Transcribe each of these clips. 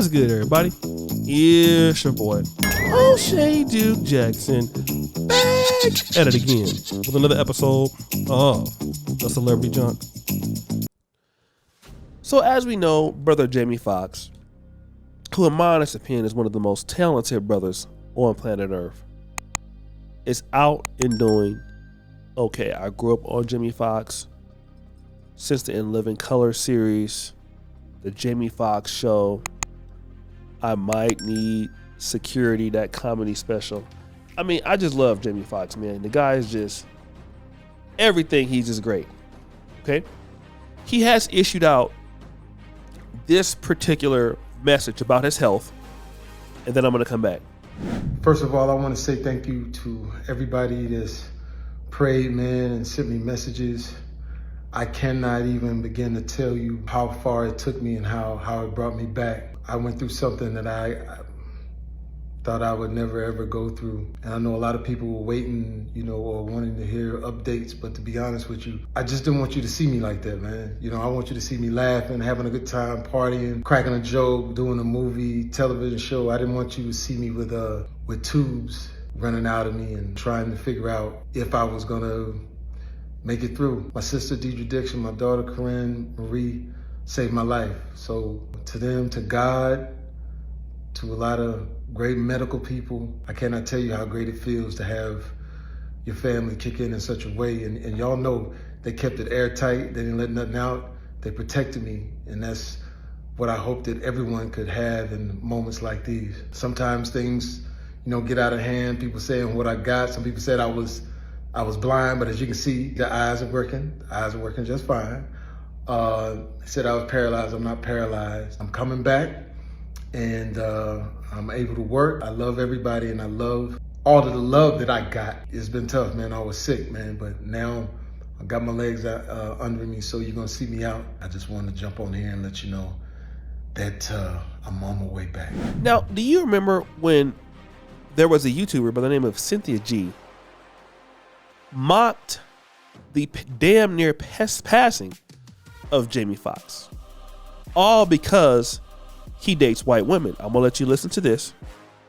What's good, everybody? It's your boy, O'Shea Duke Jackson, back at it again with another episode of The Celebrity Junk. So as we know, brother Jamie Foxx, who in my honest opinion is one of the most talented brothers on planet Earth, is out and doing okay. I grew up on Jamie Foxx since the In Living Color series, the Jamie Foxx show, I Might Need Security, that comedy special. I mean, I just love Jamie Foxx, man. The guy is just, everything, he's just great. Okay? He has issued out this particular message about his health, and then I'm going to come back. First of all, I want to say thank you to everybody that's prayed, man, and sent me messages. I cannot even begin to tell you how far it took me and how it brought me back. I went through something that I thought I would never ever go through. And I know a lot of people were waiting, or wanting to hear updates, but to be honest with you, I just didn't want you to see me like that, man. I want you to see me laughing, having a good time, partying, cracking a joke, doing a movie, television show. I didn't want you to see me with tubes running out of me and trying to figure out if I was gonna make it through. My sister, Deidre Dixon, my daughter, Corinne Marie, saved my life. So to them, to God, to a lot of great medical people, I cannot tell you how great it feels to have your family kick in such a way. And y'all know they kept it airtight. They didn't let nothing out. They protected me. And that's what I hope that everyone could have in moments like these. Sometimes things, get out of hand. People saying what I got. Some people said I was blind, but as you can see, the eyes are working. The eyes are working just fine. They said I was paralyzed. I'm not paralyzed. I'm coming back, and I'm able to work. I love everybody, and I love all of the love that I got. It's been tough, man. I was sick, man, but now I got my legs under me, so you're gonna see me out. I just wanted to jump on here and let you know that I'm on my way back. Now, do you remember when there was a YouTuber by the name of Cynthia G mocked the damn near passing of Jamie Foxx, all because he dates white women? I'm gonna let you listen to this,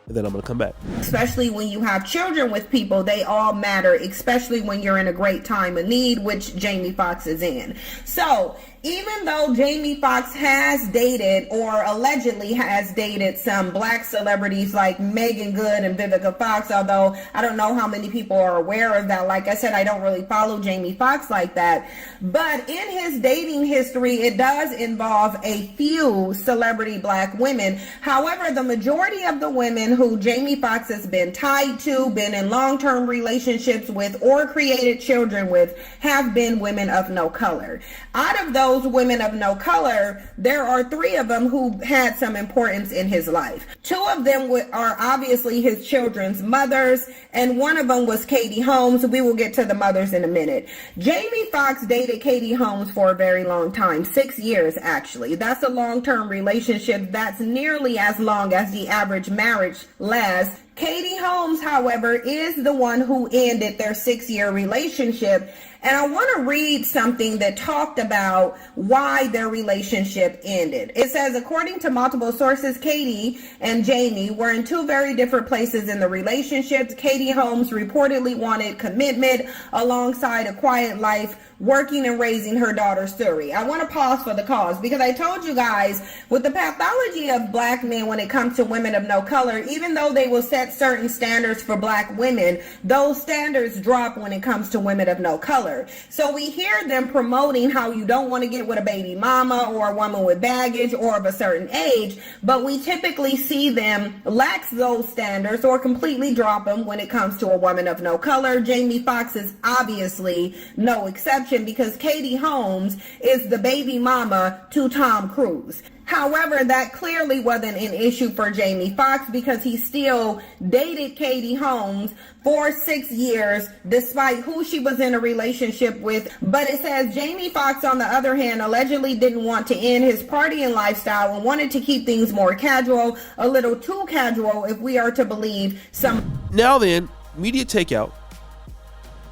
and then I'm gonna come back. Especially when you have children with people, they all matter, especially when you're in a great time of need, which Jamie Foxx is in. So even though Jamie Foxx has dated, or allegedly has dated, some black celebrities like Megan Good and Vivica Fox, although I don't know how many people are aware of that. Like I said, I don't really follow Jamie Foxx like that. But in his dating history, it does involve a few celebrity black women. However, the majority of the women who Jamie Foxx has been tied to, been in long-term relationships with, or created children with, have been women of no color. Out of those women of no color, there are 3 of them who had some importance in his life. 2 of them are obviously his children's mothers, and one of them was Katie Holmes. We will get to the mothers in a minute. Jamie Foxx dated Katie Holmes for a very long time, 6 years actually. That's a long-term relationship. That's nearly as long as the average marriage lasts. Katie Holmes, however, is the one who ended their 6-year relationship. And I want to read something that talked about why their relationship ended. It says, according to multiple sources, Katie and Jamie were in 2 very different places in the relationship. Katie Holmes reportedly wanted commitment alongside a quiet life, working and raising her daughter Suri. I want to pause for the cause, because I told you guys, with the pathology of black men when it comes to women of no color, even though they will set certain standards for black women, those standards drop when it comes to women of no color. So we hear them promoting how you don't want to get with a baby mama or a woman with baggage or of a certain age, but we typically see them lax those standards or completely drop them when it comes to a woman of no color. Jamie Foxx is obviously no exception, because Katie Holmes is the baby mama to Tom Cruise. However, that clearly wasn't an issue for Jamie Foxx, because he still dated Katie Holmes for 6 years despite who she was in a relationship with. But it says Jamie Foxx, on the other hand, allegedly didn't want to end his partying lifestyle and wanted to keep things more casual, a little too casual if we are to believe some. Now then, Media Takeout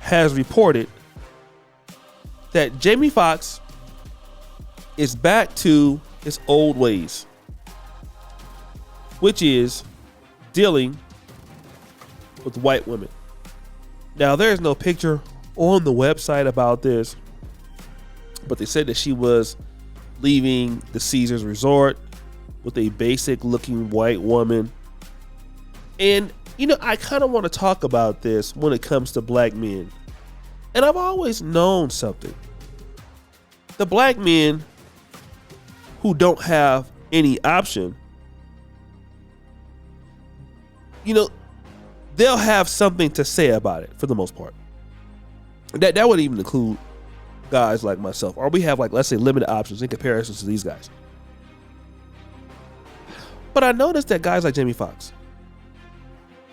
has reported that Jamie Foxx is back to his old ways. which is dealing with white women. Now, there's no picture on the website about this, but they said that she was leaving the Caesars Resort with a basic looking white woman. And, you know, I kind of want to talk about this when it comes to black men. And I've always known something. The black men who don't have any option, you know, they'll have something to say about it for the most part. That would even include guys like myself, or we have, like, let's say, limited options in comparison to these guys. But I noticed that guys like Jamie Foxx,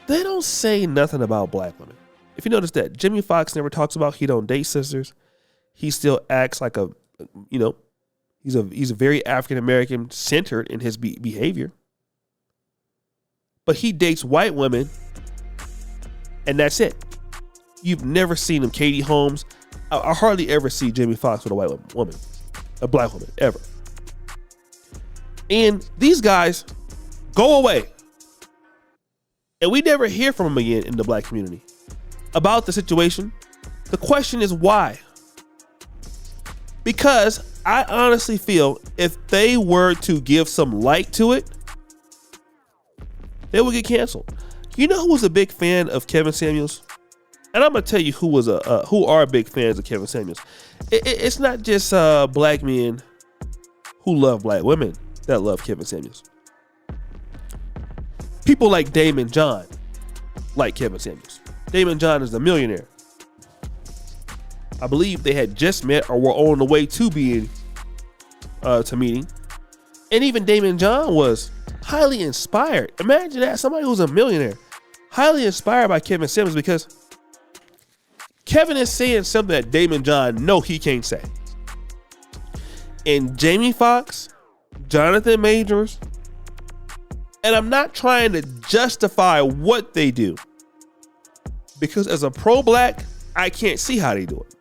they don't say nothing about black women. If you notice that, Jamie Foxx never talks about he don't date sisters. He still acts like a, you know, he's a very African American centered in his behavior. But he dates white women, and that's it. You've never seen him. Katie Holmes. I hardly ever see Jamie Foxx with a white woman, a black woman, ever. And these guys go away. And we never hear from them again in the black community about the situation. The question is why? Because I honestly feel if they were to give some light to it, they would get canceled. You know who was a big fan of Kevin Samuels? And I'm gonna tell you who are big fans of Kevin Samuels. It's not just black men who love black women that love Kevin Samuels. People like Damon John like Kevin Samuels. Damon John is a millionaire. I believe they had just met or were on the way to being to meeting. And even Damon John was highly inspired. Imagine that, somebody who's a millionaire, highly inspired by Kevin Samuels, because Kevin is saying something that Damon John know he can't say. And Jamie Foxx, Jonathan Majors, and I'm not trying to justify what they do, because as a pro-black, I can't see how they do it.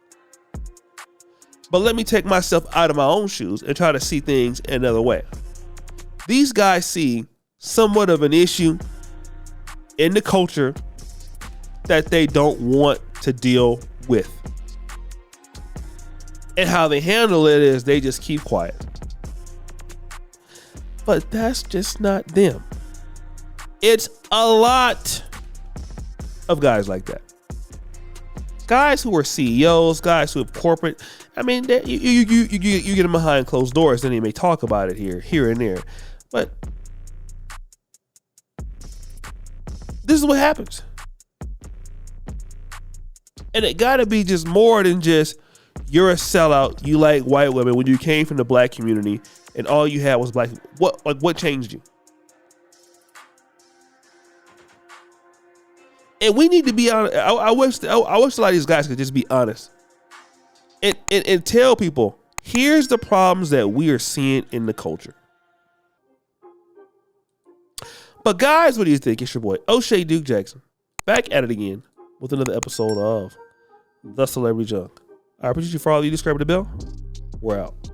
But let me take myself out of my own shoes and try to see things another way. These guys see somewhat of an issue in the culture that they don't want to deal with. And how they handle it is they just keep quiet. But that's just not them. It's a lot of guys like that. Guys who are CEOs, guys who have corporate. I mean, you get them behind closed doors, then they may talk about it here and there. But this is what happens. And it gotta be just more than just, you're a sellout, you like white women when you came from the black community and all you had was black. What changed you? And we need to be honest. I wish a lot of these guys could just be honest and tell people, here's the problems that we are seeing in the culture. But guys, what do you think? It's your boy O'Shea Duke Jackson, back at it again with another episode of The Celebrity Junk. I appreciate you for all you. Describe the bell. We're out.